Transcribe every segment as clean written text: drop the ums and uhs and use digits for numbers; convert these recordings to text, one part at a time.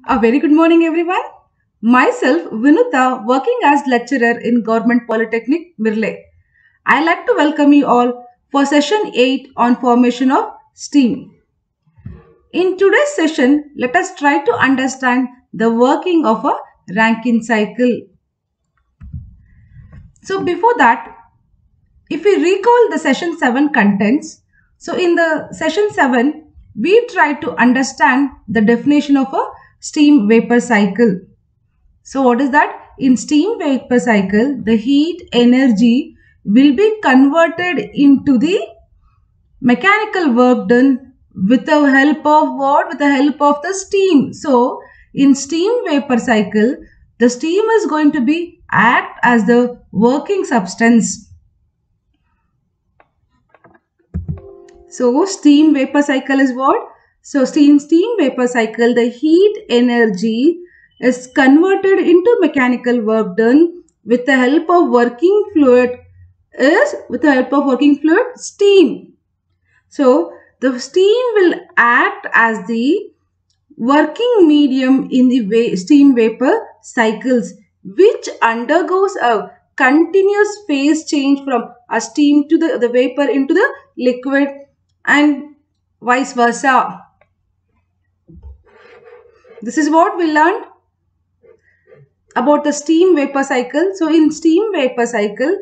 A very good morning, everyone. Myself, Vinuta, working as lecturer in Government Polytechnic, Mirle. I like to welcome you all for session 8 on formation of steam. In today's session, let us try to understand the working of a Rankine cycle. So before that, if we recall the session 7 contents, so in the session 7, we try to understand the definition of a steam vapor cycle. So what is that? In steam vapor cycle, the heat energy will be converted into the mechanical work done with the help of what? With the help of the steam. So in steam vapor cycle, the steam is going to be act as the working substance. So steam vapor cycle is what? So steam vapor cycle, the heat energy is converted into mechanical work done with the help of working fluid steam. So the steam will act as the working medium in the steam vapor cycles, which undergoes a continuous phase change from a steam to the vapor into the liquid and vice versa. This is what we learned about the steam vapor cycle. So in steam vapor cycle,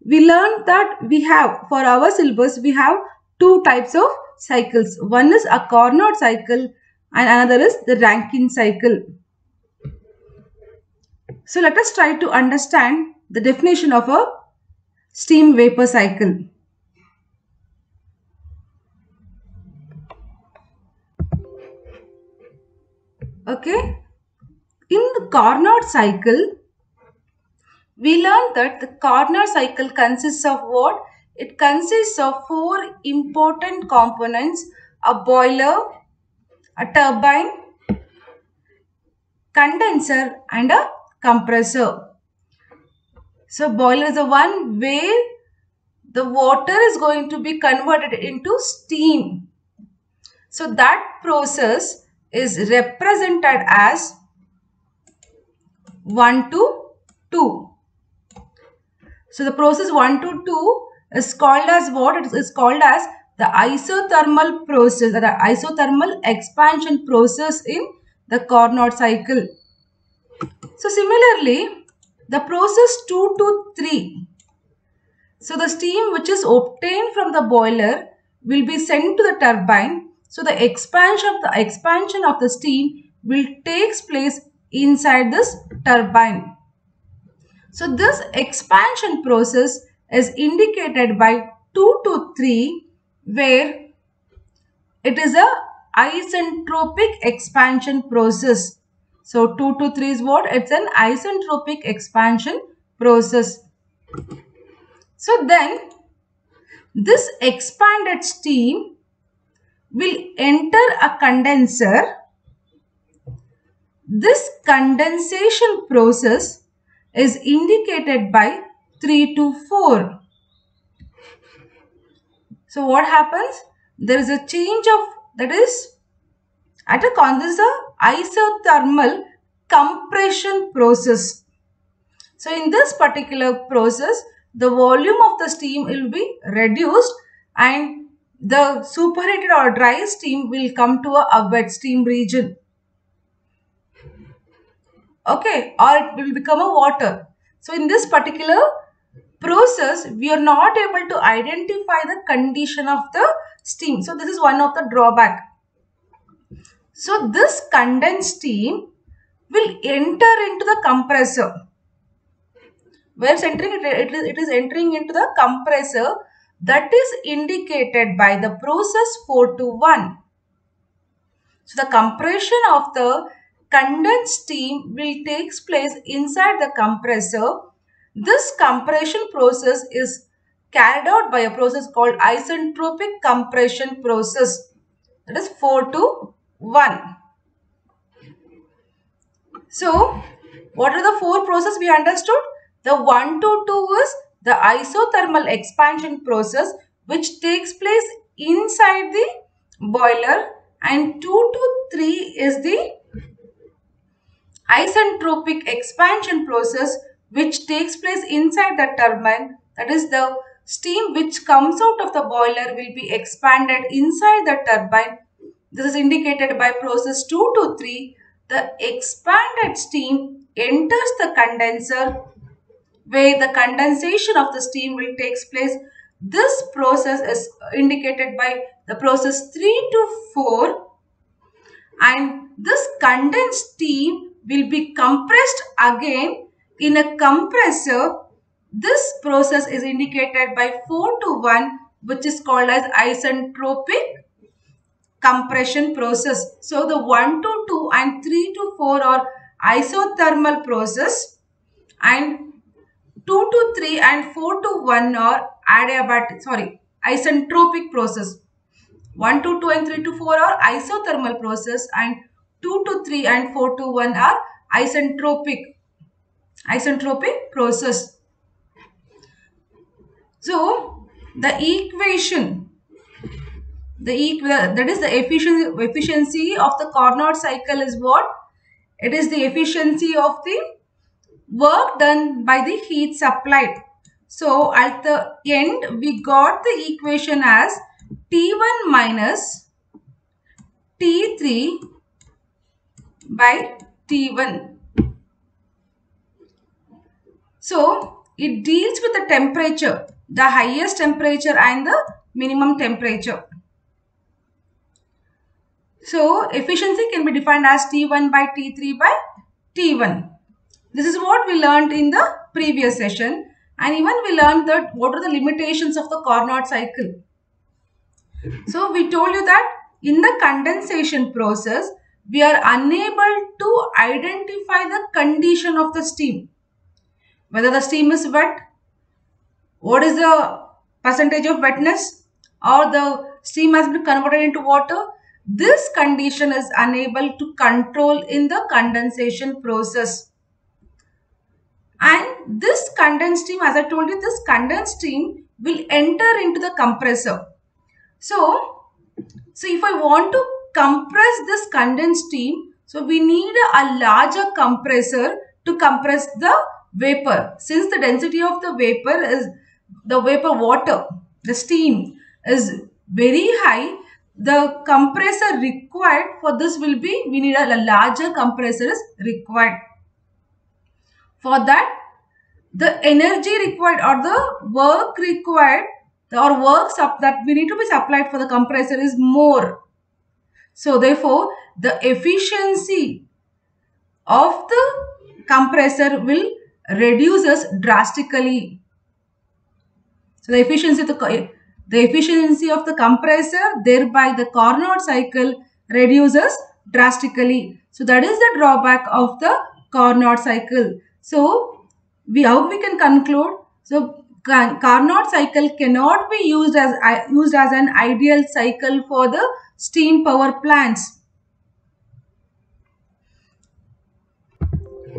we learned that we have, for our syllabus, we have two types of cycles. One is a Carnot cycle and another is the Rankine cycle. So let us try to understand the definition of a steam vapor cycle. Okay. In the Carnot cycle, we learned that the Carnot cycle consists of what? It consists of four important components: a boiler, a turbine, condenser and a compressor. So boiler is the one where the water is going to be converted into steam. So that process is represented as 1 to 2. So the process 1 to 2 is called as what? It is called as the isothermal process, or the isothermal expansion process in the Carnot cycle. So similarly, the process 2 to 3. So the steam which is obtained from the boiler will be sent to the turbine. So the expansion of the steam will takes place inside this turbine. So this expansion process is indicated by 2 to 3, where it is a isentropic expansion process. So 2 to 3 is what? It's an isentropic expansion process. So then this expanded steam will enter a condenser. This condensation process is indicated by 3 to 4. So what happens? There is a change of, that is, at a condenser, isothermal compression process. So in this particular process, the volume of the steam will be reduced and the superheated or dry steam will come to a wet steam region. Okay, or it will become a water. So in this particular process, we are not able to identify the condition of the steam. So this is one of the drawback. So this condensed steam will enter into the compressor. Where it's entering, it is entering into the compressor, that is indicated by the process 4 to 1. So the compression of the condensed steam will take place inside the compressor. This compression process is carried out by a process called isentropic compression process. That is 4 to 1. So, what are the four processes we understood? The 1 to 2 is the isothermal expansion process, which takes place inside the boiler, and 2 to 3 is the isentropic expansion process which takes place inside the turbine, that is the steam which comes out of the boiler will be expanded inside the turbine. This is indicated by process 2 to 3. The expanded steam enters the condenser where the condensation of the steam will take place. This process is indicated by the process 3 to 4, and this condensed steam will be compressed again in a compressor. This process is indicated by 4 to 1, which is called as isentropic compression process. So the 1 to 2 and 3 to 4 are isothermal process, and 2 to 3 and 4 to 1 are isentropic process. 1 to 2 and 3 to 4 are isothermal process, and 2 to 3 and 4 to 1 are isentropic process. So the equation, that is the efficiency of the Carnot cycle is what? It is the efficiency of the work done by the heat supplied. So at the end we got the equation as T1 minus T3 by T1. So it deals with the temperature, the highest temperature and the minimum temperature. So efficiency can be defined as T1 by T3 by T1. This is what we learned in the previous session, and even we learned that what are the limitations of the Carnot cycle. So we told you that in the condensation process, we are unable to identify the condition of the steam. Whether the steam is wet, what is the percentage of wetness, or the steam has been converted into water. This condition is unable to control in the condensation process. And this condensed steam, as I told you, this condensed steam will enter into the compressor. So if I want to compress this condensed steam, so we need a larger compressor to compress the vapor. Since the density of the vapor is the vapor water, the steam is very high, the compressor required for this will be, we need a larger compressor is required. For that, the energy required or the work required or work that we need to be supplied for the compressor is more. So therefore, the efficiency of the compressor will reduces drastically. So the efficiency of the compressor, thereby the Carnot cycle reduces drastically. So that is the drawback of the Carnot cycle. So how we can conclude? So Carnot cycle cannot be used as an ideal cycle for the steam power plants.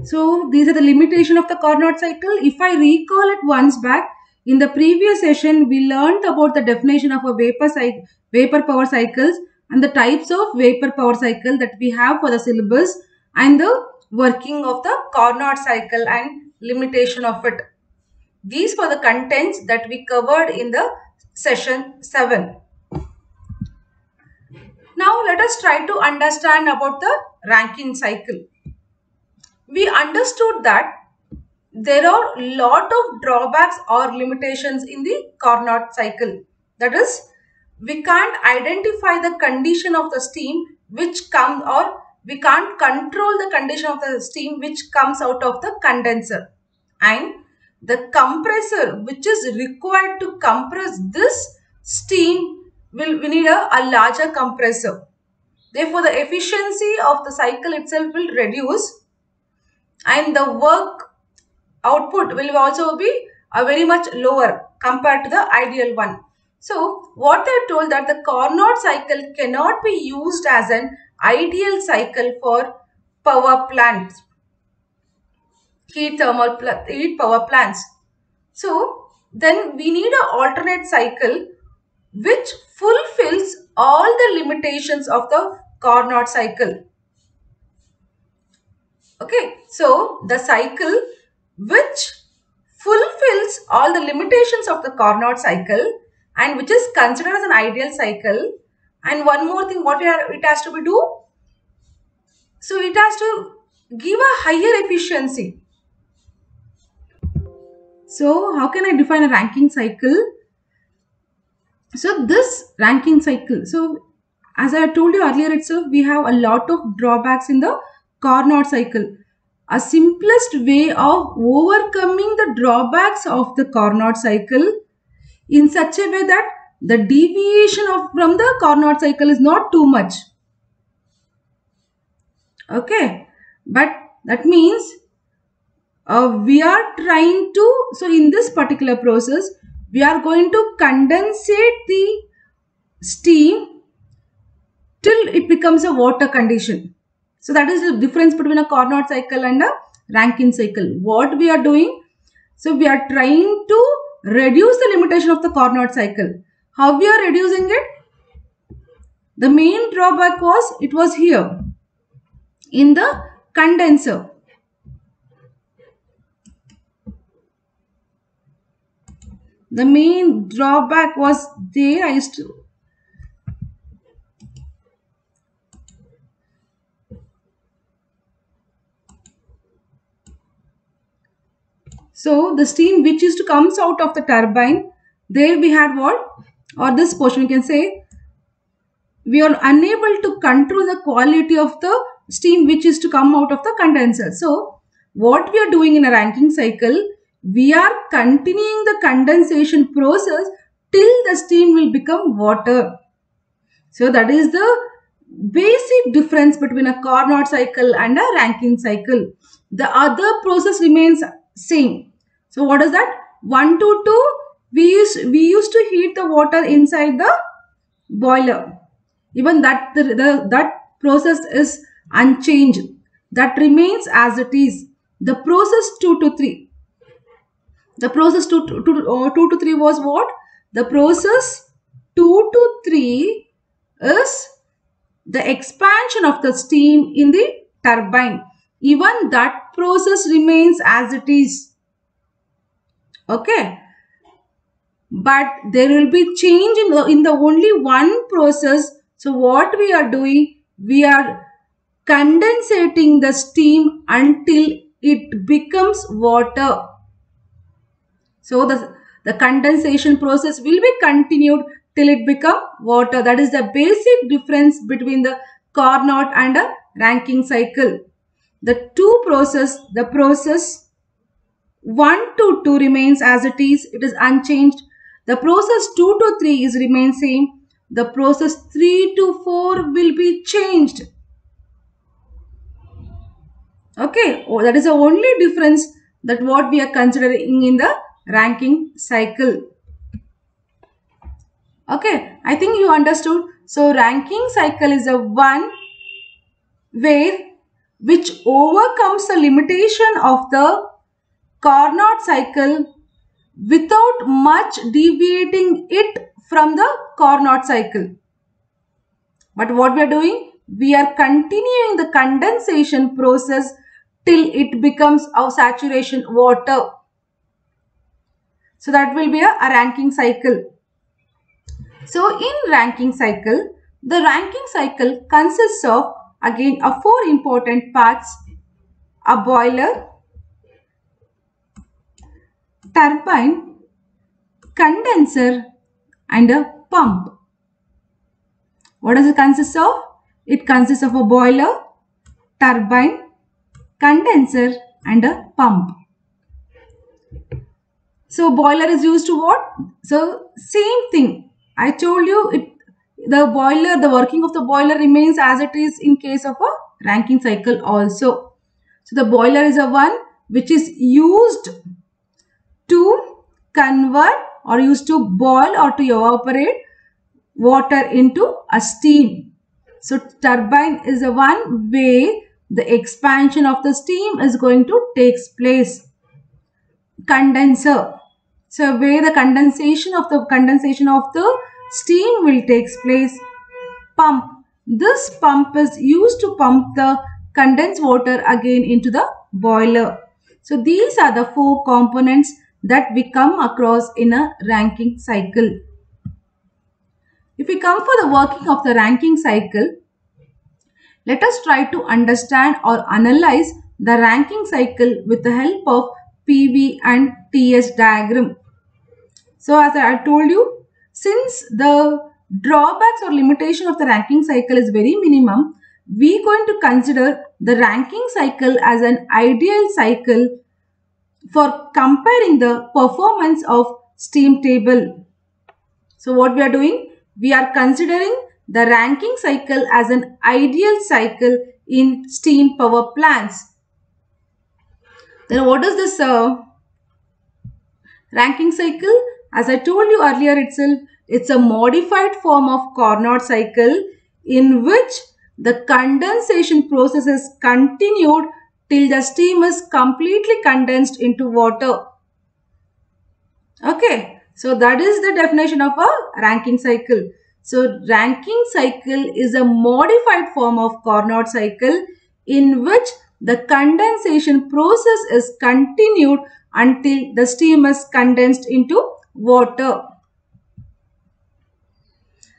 So these are the limitation of the Carnot cycle. If I recall it once back, in the previous session we learned about the definition of a vapor power cycles and the types of vapor power cycle that we have for the syllabus, and the working of the Carnot cycle and limitation of it. These were the contents that we covered in the session 7. Now let us try to understand about the Rankine cycle. We understood that there are a lot of drawbacks or limitations in the Carnot cycle. That is, we can't identify the condition of the steam which comes, or we can't control the condition of the steam which comes out of the condenser. And the compressor which is required to compress this steam we need a larger compressor. Therefore, the efficiency of the cycle itself will reduce, and the work output will also be very much lower compared to the ideal one. So what I told that the Carnot cycle cannot be used as an ideal cycle for power plants, heat power plants. So then we need an alternate cycle which fulfills all the limitations of the Carnot cycle. Okay, so the cycle which fulfills all the limitations of the Carnot cycle and which is considered as an ideal cycle. And one more thing, what it has to be do? So it has to give a higher efficiency. So how can I define a ranking cycle? So this ranking cycle, so as I told you earlier itself, we have a lot of drawbacks in the Carnot cycle. A simplest way of overcoming the drawbacks of the Carnot cycle in such a way that the deviation from the Carnot cycle is not too much. Okay, but that means we are trying to, so in this particular process, we are going to condensate the steam till it becomes a water condition. So that is the difference between a Carnot cycle and a Rankine cycle. What we are doing, so we are trying to reduce the limitation of the Carnot cycle. How we are reducing it? The main drawback was, it was here in the condenser. The main drawback was there. I used to so the steam which used to comes out of the turbine, there we had what, or this portion we can say, we are unable to control the quality of the steam which is to come out of the condenser. So what we are doing in a Rankine cycle, we are continuing the condensation process till the steam will become water. So that is the basic difference between a Carnot cycle and a Rankine cycle. The other process remains same. So what is that? 1 to 2, we used to heat the water inside the boiler. Even that that process is unchanged. That remains as it is. The process 2 to 3. The process 2 to 3 was what? The process 2 to 3 is the expansion of the steam in the turbine. Even that process remains as it is. Okay. But there will be change in the only one process. So what we are doing, we are condensating the steam until it becomes water. So the condensation process will be continued till it become water. That is the basic difference between the Carnot and a Rankine cycle. The process 1 to 2 remains as it is unchanged. The process 2 to 3 is remain same. The process 3 to 4 will be changed. Okay, that is the only difference that what we are considering in the Rankine cycle. Okay, I think you understood. So Rankine cycle is a one which overcomes the limitation of the Carnot cycle without much deviating it from the Carnot cycle. But what we are doing? We are continuing the condensation process till it becomes a saturation water. So that will be a Rankine cycle. So in Rankine cycle, the Rankine cycle consists of again of 4 important parts: a boiler, turbine, condenser and a pump. What does it consist of? It consists of a boiler, turbine, condenser and a pump. So boiler is used to what? So same thing. I told you the working of the boiler remains as it is in case of a Rankine cycle also. So the boiler is a one which is used to convert or used to boil or to evaporate water into a steam. So turbine is the one way the expansion of the steam is going to take place. Condenser, so where the condensation of the steam will take place. Pump, this pump is used to pump the condense water again into the boiler. So these are the four components that we come across in a Rankine cycle. If we come for the working of the Rankine cycle, let us try to understand or analyze the Rankine cycle with the help of PV and TS diagram. So as I told you, since the drawbacks or limitation of the Rankine cycle is very minimum, we are going to consider the Rankine cycle as an ideal cycle for comparing the performance of steam table. So what we are doing? We are considering the Rankine cycle as an ideal cycle in steam power plants. Then what is this Rankine cycle? As I told you earlier itself, it's a modified form of Carnot cycle in which the condensation process is continued till the steam is completely condensed into water. Okay, so that is the definition of a Rankine cycle. So Rankine cycle is a modified form of Carnot cycle in which the condensation process is continued until the steam is condensed into water.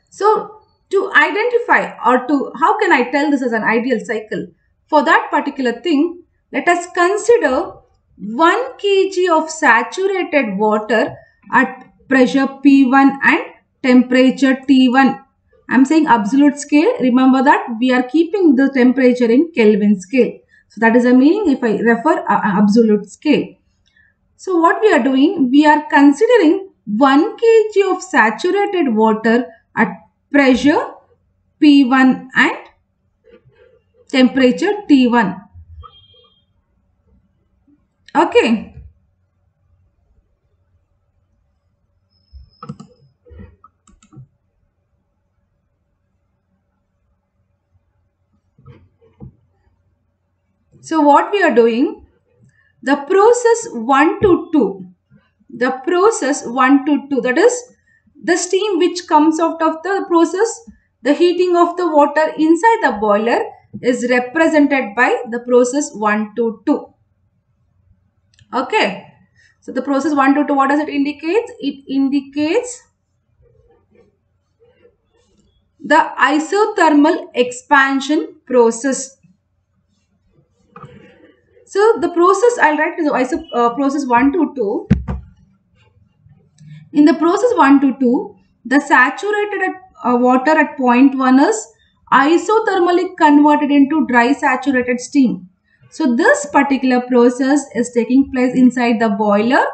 So to identify or to how can I tell this as an ideal cycle? For that particular thing, let us consider 1 kg of saturated water at pressure P1 and temperature T1. I am saying absolute scale. Remember that we are keeping the temperature in Kelvin scale. So that is the meaning if I refer absolute scale. So what we are doing, we are considering 1 kg of saturated water at pressure P1 and temperature T1. Okay. So what we are doing, the process 1 to 2, that is the steam which comes out of the process, the heating of the water inside the boiler is represented by the process 1 to 2. Okay. So the process 1 to 2, what does it indicate? It indicates the isothermal expansion process. So the process, I'll write the process 1 to 2. In the process 1 to 2, the saturated water at point 1 is isothermally converted into dry saturated steam. So this particular process is taking place inside the boiler.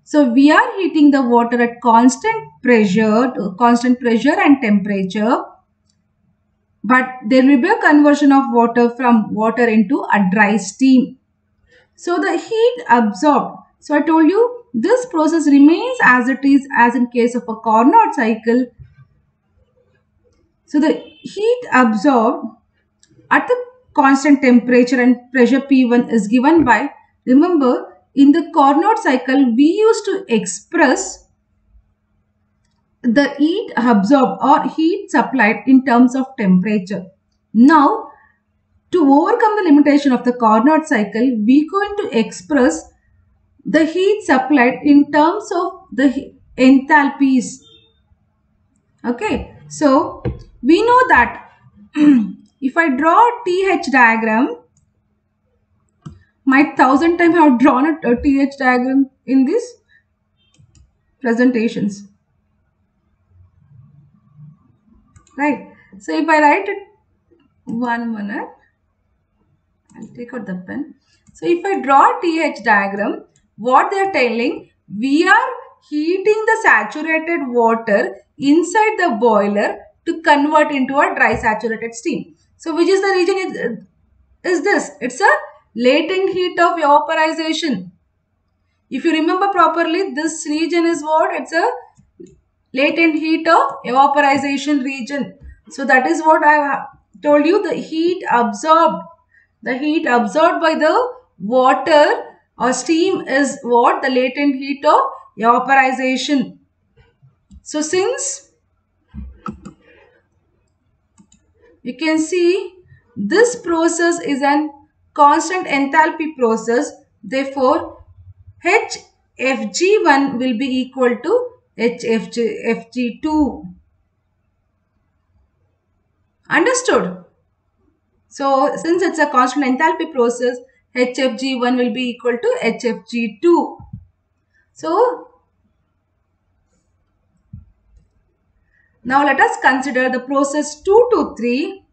So we are heating the water at constant pressure and temperature. But there will be a conversion of water from water into a dry steam. So the heat absorbed. So I told you this process remains as it is as in case of a Carnot cycle. So the heat absorbed at the constant temperature and pressure P1 is given by, remember in the Carnot cycle we used to express the heat absorbed or heat supplied in terms of temperature. Now to overcome the limitation of the Carnot cycle, we are going to express the heat supplied in terms of the enthalpies. Okay, so we know that if I draw a TH diagram, might 1000 times I have drawn a TH diagram in these presentations. Right. So if I write it 1 minute, I'll take out the pen. So if I draw a TH diagram, what they are telling, we are heating the saturated water inside the boiler to convert into a dry saturated steam. So which is the region is this? It's a latent heat of vaporization. If you remember properly, this region is what? It's a latent heat of vaporization region. So that is what I have told you, the heat absorbed. The heat absorbed by the water or steam is what? The latent heat of vaporization. So since you can see this process is an constant enthalpy process. Therefore, HFG1 will be equal to HFG2. Understood? So, since it's a constant enthalpy process, HFG1 will be equal to HFG2. So, now let us consider the process 2 to 3.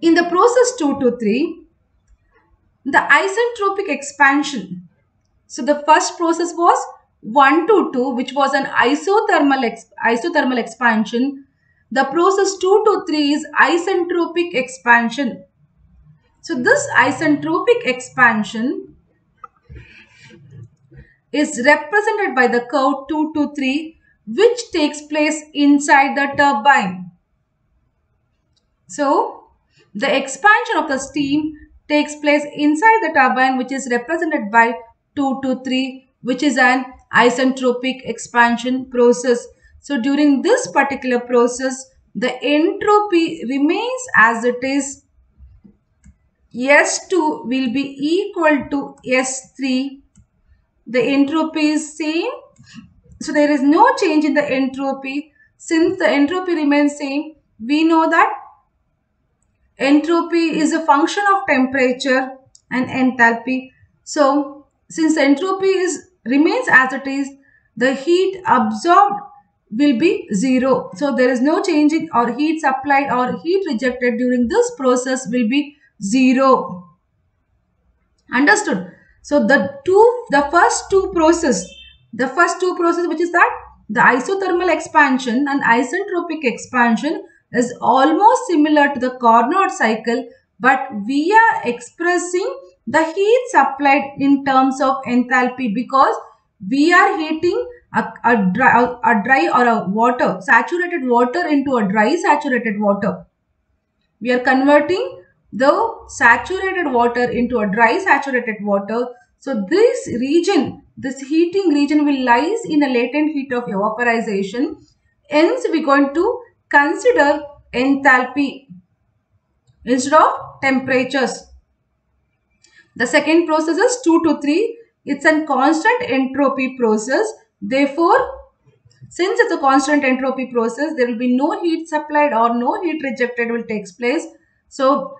In the process 2 to 3, the isentropic expansion. So, the first process was 1 to 2, which was an isothermal expansion. The process 2 to 3 is isentropic expansion. So, this isentropic expansion is represented by the curve 2 to 3, which takes place inside the turbine. So, the expansion of the steam takes place inside the turbine, which is represented by 2 to 3, which is an isentropic expansion process. So, during this particular process, the entropy remains as it is. S2 will be equal to S3. The entropy is same. So, there is no change in the entropy. Since the entropy remains same, we know that entropy is a function of temperature and enthalpy. So, since entropy remains as it is, the heat absorbed will be 0. So, there is no change in or heat supplied or heat rejected during this process will be 0. Understood? So, the first two process which is that the isothermal expansion and isentropic expansion is almost similar to the Carnot cycle, but we are expressing the heat supplied in terms of enthalpy because we are heating a dry or a water, saturated water into a dry saturated water. We are converting the saturated water into a dry saturated water. So, this heating region will lies in a latent heat of evaporization. Hence, we are going to consider enthalpy instead of temperatures. The second process is 2 to 3. It's a constant entropy process. Therefore, since it's a constant entropy process, there will be no heat supplied or no heat rejected will take place. So,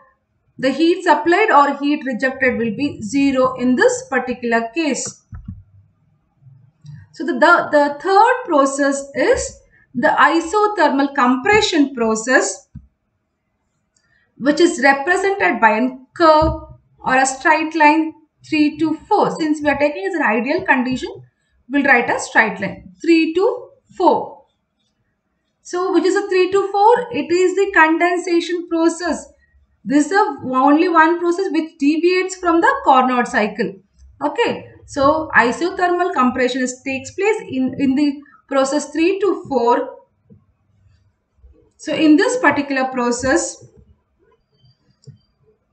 the heat supplied or heat rejected will be 0 in this particular case. So, the third process is the isothermal compression process, which is represented by a curve or a straight line 3 to 4. Since we are taking as an ideal condition, we will write a straight line 3 to 4. So, which is a 3 to 4? It is the condensation process. This is only one process which deviates from the Carnot cycle. Okay. So, isothermal compression takes place in the process 3 to 4. So, in this particular process,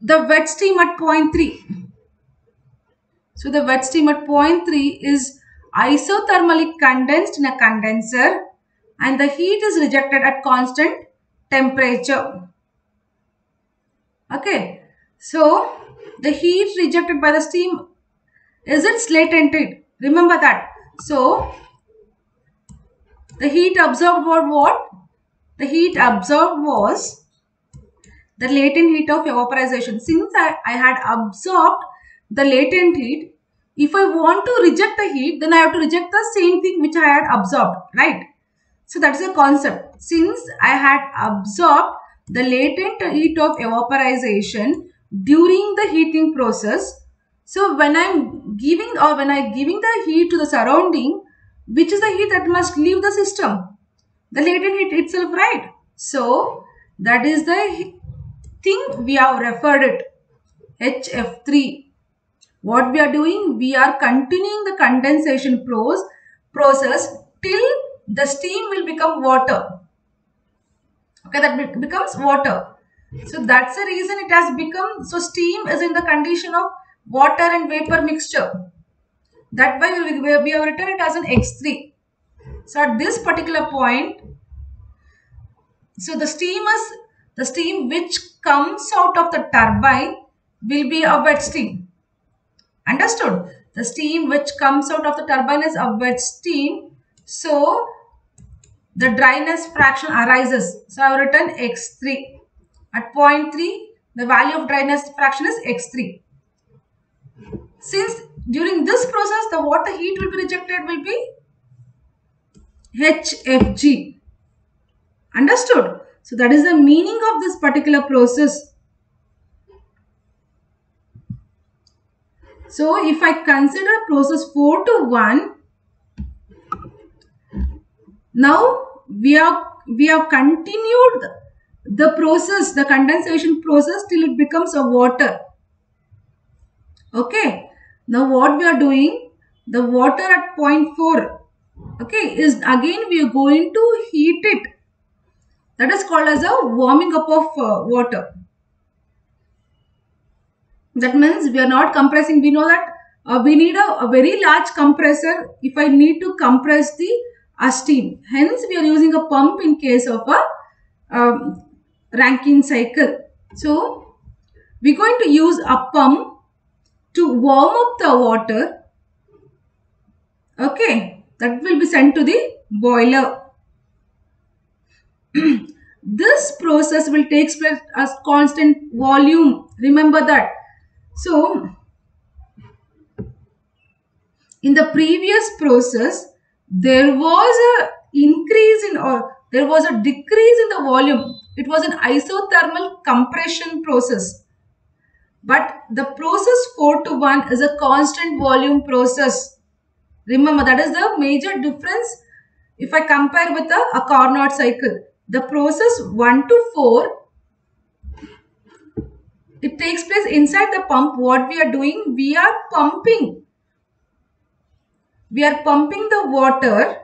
the wet steam at point 3. So, the wet steam at point 3 is isothermally condensed in a condenser and the heat is rejected at constant temperature. Okay. So, the heat rejected by the steam is its latent heat. Remember that. So, the heat absorbed was what? The heat absorbed was the latent heat of evaporization. Since I had absorbed the latent heat, if I want to reject the heat, then I have to reject the same thing which I had absorbed, right? So, that is a concept. Since I had absorbed the latent heat of evaporization during the heating process, so when I'm giving the heat to the surrounding, which is the heat that must leave the system? The latent heat itself, right? So, that is the thing we have referred it, HF3. What we are doing? We are continuing the condensation process till the steam will become water. Okay, that becomes water. So, that's the reason it has become, so steam is in the condition of water and vapor mixture. That way we have written it as an X3. So, at this particular point, so the steam which comes out of the turbine will be a wet steam. Understood? The steam which comes out of the turbine is a wet steam. So the dryness fraction arises. So I have written x3. At point 3, the value of dryness fraction is x3. Since during this process the water heat will be rejected will be HFG. Understood? So that is the meaning of this particular process. So if I consider process 4 to 1, now we have continued the process, the condensation process, till it becomes a water. Okay. Now what we are doing, the water at point 4, okay, is again we are going to heat it. That is called as a warming up of water. That means we are not compressing. We know that we need a very large compressor if I need to compress the steam. Hence, we are using a pump in case of a Rankine cycle. So, we are going to use a pump to warm up the water. Okay, that will be sent to the boiler. This process will take place as constant volume. Remember that. So, in the previous process, there was a increase in or there was a decrease in the volume. It was an isothermal compression process. But the process 4 to 1 is a constant volume process. Remember, that is the major difference if I compare with a Carnot cycle. The process 1 to 4, it takes place inside the pump. What we are doing, we are pumping. We are pumping the water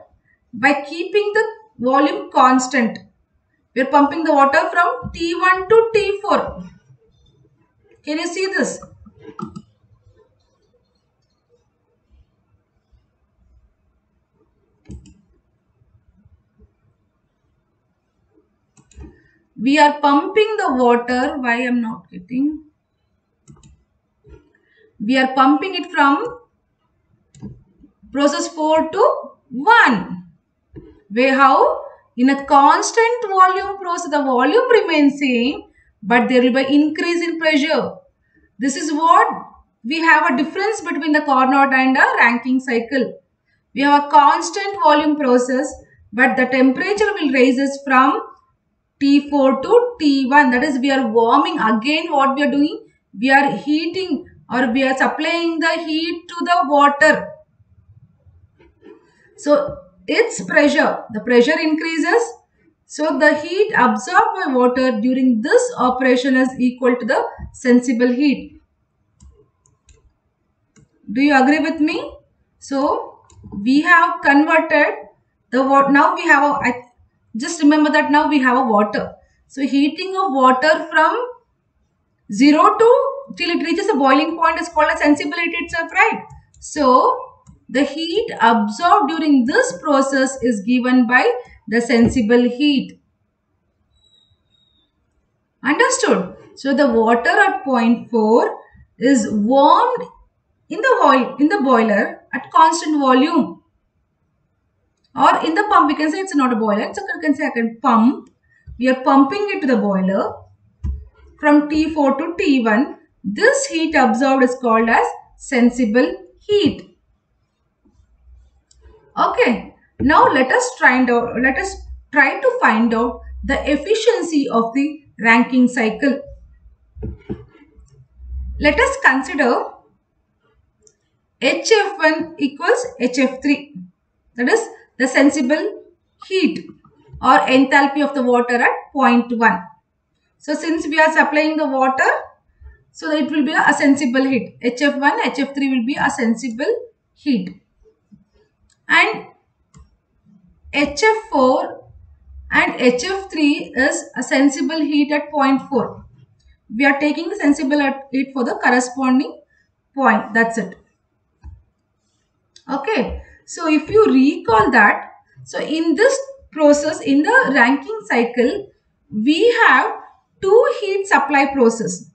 by keeping the volume constant. We are pumping the water from T1 to T4. Can you see this? We are pumping the water. Why I am not getting? We are pumping it from process 4 to 1. Where how? In a constant volume process, the volume remains same, but there will be increase in pressure. This is what we have a difference between the Carnot and a Rankine cycle. We have a constant volume process, but the temperature will rises from T4 to T1. That is, we are warming. Again, what we are doing? We are heating or we are supplying the heat to the water. So, its pressure, the pressure increases. So, the heat absorbed by water during this operation is equal to the sensible heat. Do you agree with me? So, we have converted the water. Now, we have a, just remember that now we have a water. So, heating of water from 0 to till it reaches a boiling point is called a sensible heat itself, right? So, the heat absorbed during this process is given by the sensible heat. Understood? So, the water at point 4 is warmed in the boiler at constant volume. Or in the pump, we can say it's not a boiler. So, you can say I can pump. We are pumping it to the boiler from T4 to T1. This heat absorbed is called as sensible heat. Okay, now let us try to find out the efficiency of the Rankine cycle. Let us consider HF1 equals HF3. That is the sensible heat or enthalpy of the water at point 1. So, since we are supplying the water, so it will be a sensible heat. HF1, HF3 will be a sensible heat. And HF4 and HF3 is a sensible heat at point 4. We are taking the sensible heat for the corresponding point. That's it. Okay. So, if you recall that, so in this process, in the Rankine cycle, we have two heat supply process.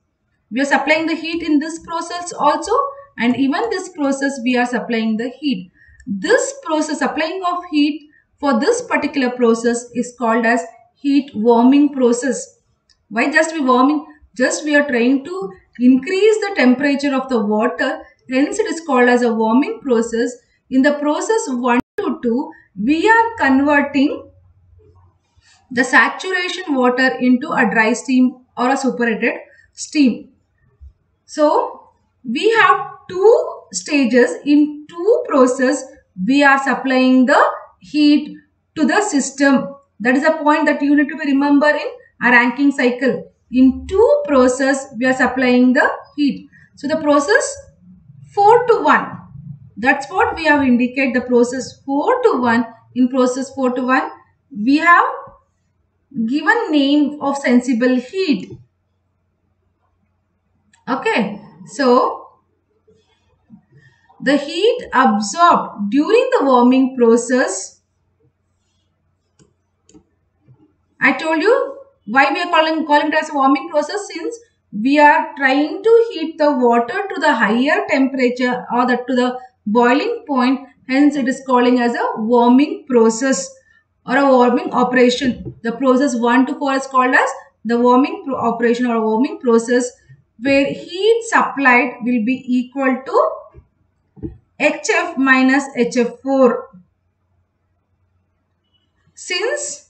We are supplying the heat in this process also, and even this process we are supplying the heat. This process, supplying of heat for this particular process, is called as heat warming process. Why just we warming? Just we are trying to increase the temperature of the water, hence it is called as a warming process. In the process 1 to 2, we are converting the saturation water into a dry steam or a superheated steam. So we have two stages. In two process we are supplying the heat to the system. That is a point that you need to remember in a Rankine cycle. In two process we are supplying the heat. So the process 4 to 1. That's what we have indicated, the process 4 to 1. In process 4 to 1 we have given name of sensible heat. Okay, so the heat absorbed during the warming process, I told you why we are calling it as a warming process, since we are trying to heat the water to the higher temperature or to the boiling point, hence it is calling as a warming process or a warming operation. The process 1 to 4 is called as the warming operation or warming process, where heat supplied will be equal to HF minus HF4. Since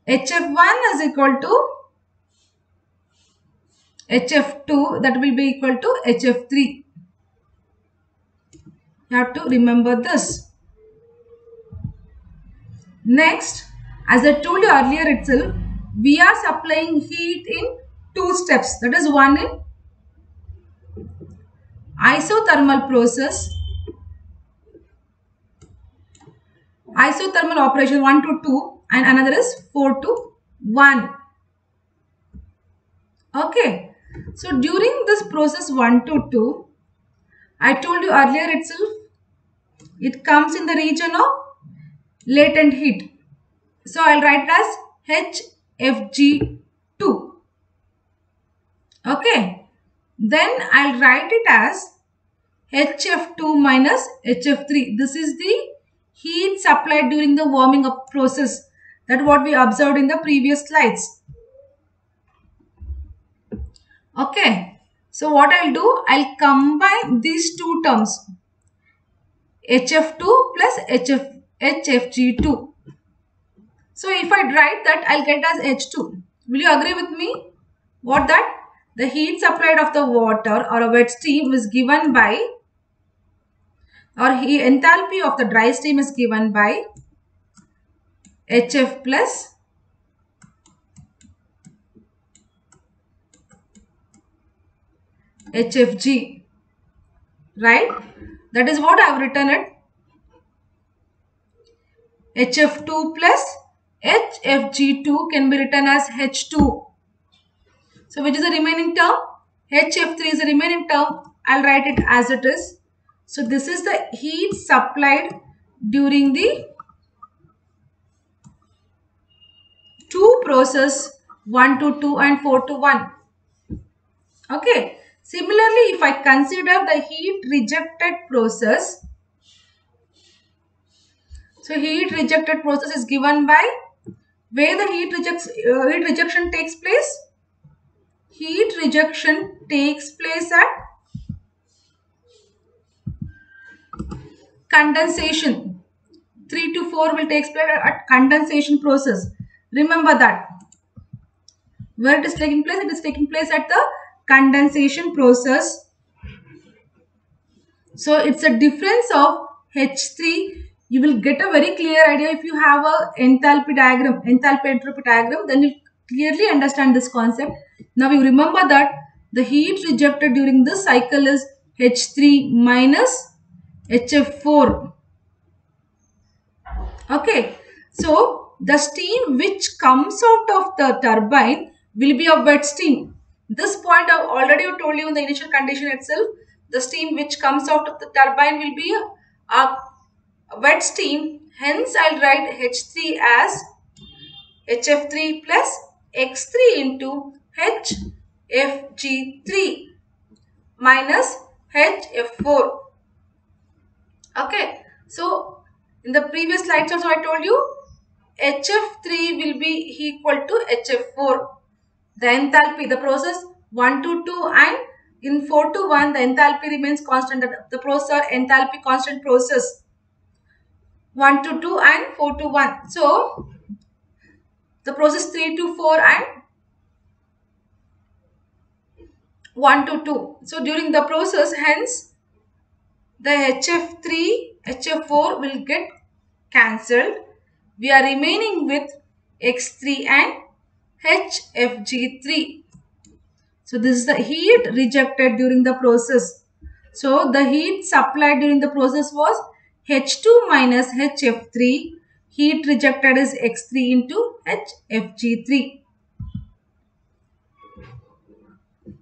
HF1 is equal to HF2, that will be equal to HF3. You have to remember this. Next, as I told you earlier itself, we are supplying heat in two steps. That is, one in isothermal process, isothermal operation 1 to 2, and another is 4 to 1. Okay. So during this process 1 to 2, I told you earlier itself, it comes in the region of latent heat. So I'll write it as HFG2. Okay. Then I'll write it as HF2 minus HF3. This is the heat supplied during the warming up process. That's what we observed in the previous slides. Okay. So what I'll do, I'll combine these two terms, HF2 plus HFG2. So if I write that, I'll get as H2. Will you agree with me? What that? The heat supplied of the water or a wet steam is given by, or enthalpy of the dry steam is given by HF plus HFG. Right? That is what I have written it. HF2 plus HFG2 can be written as H2. So which is the remaining term? HF3 is the remaining term. I'll write it as it is. So this is the heat supplied during the two process 1 to 2 and 4 to 1. Okay. Similarly, if I consider the heat rejected process, so heat rejected process is given by, where the heat rejection takes place. Heat rejection takes place at condensation. 3 to 4 will take place at condensation process. Remember that. Where it is taking place? It is taking place at the condensation process. So it's a difference of H3. You will get a very clear idea if you have a enthalpy diagram, enthalpy entropy diagram, then you clearly understand this concept. Now you remember that the heat rejected during this cycle is H3 minus HF4. Okay. So the steam which comes out of the turbine will be a wet steam. This point I already told you in the initial condition itself. The steam which comes out of the turbine will be a wet steam. Hence I'll write H3 as HF3 plus X3 into HFG3 minus HF4. Okay, so in the previous slides also I told you HF3 will be equal to HF4. The enthalpy, the process 1 to 2 and in 4 to 1 the enthalpy remains constant. The process are enthalpy constant process 1 to 2 and 4 to 1. So the process 3 to 4 and 1 to 2. So during the process, hence the HF3, HF4 will get cancelled. We are remaining with X3 and HFG3. So this is the heat rejected during the process. So the heat supplied during the process was H2 minus HF3. Heat rejected is X3 into HFG3.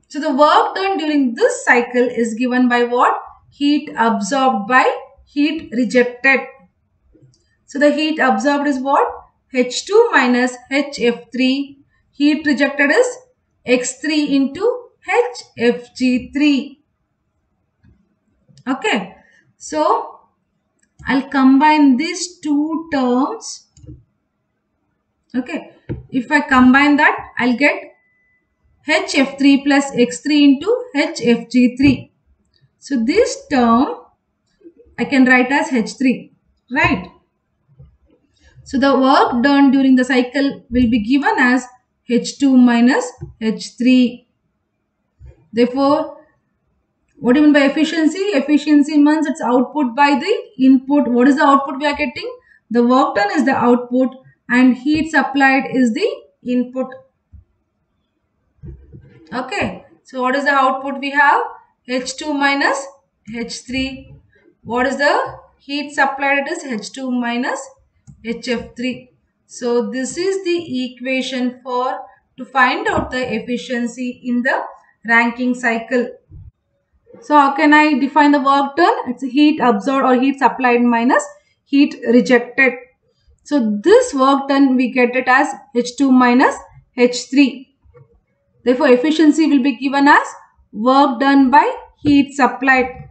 So the work done during this cycle is given by what? Heat absorbed by heat rejected. So the heat absorbed is what? H2 minus HF3. Heat rejected is X3 into HFG3. Okay. So I'll combine these two terms. Okay. If I combine that, I'll get HF3 plus X3 into HFG3. So this term I can write as H3, right? So the work done during the cycle will be given as H2 minus H3. Therefore, what do you mean by efficiency? Efficiency means it's output by the input. What is the output we are getting? The work done is the output and heat supplied is the input. Okay. So what is the output we have? H2 minus H3. What is the heat supplied? It is H2 minus HF3. So this is the equation to find out the efficiency in the Rankine cycle. So how can I define the work done? It's heat absorbed or heat supplied minus heat rejected. So this work done we get it as H2 minus H3. Therefore efficiency will be given as work done by heat supplied.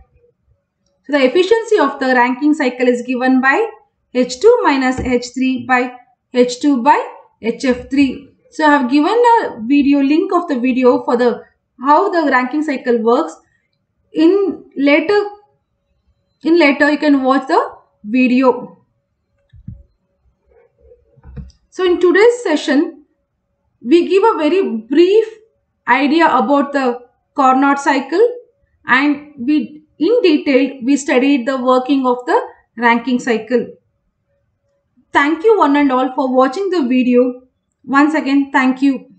So the efficiency of the Rankine cycle is given by H2 minus H3 by H2 by HF3. So I have given a video link of the video for the how the Rankine cycle works. In later you can watch the video. So in today's session we give a very brief idea about the Carnot cycle and in detail we studied the working of the Rankine cycle. Thank you one and all for watching the video. Once again, thank you.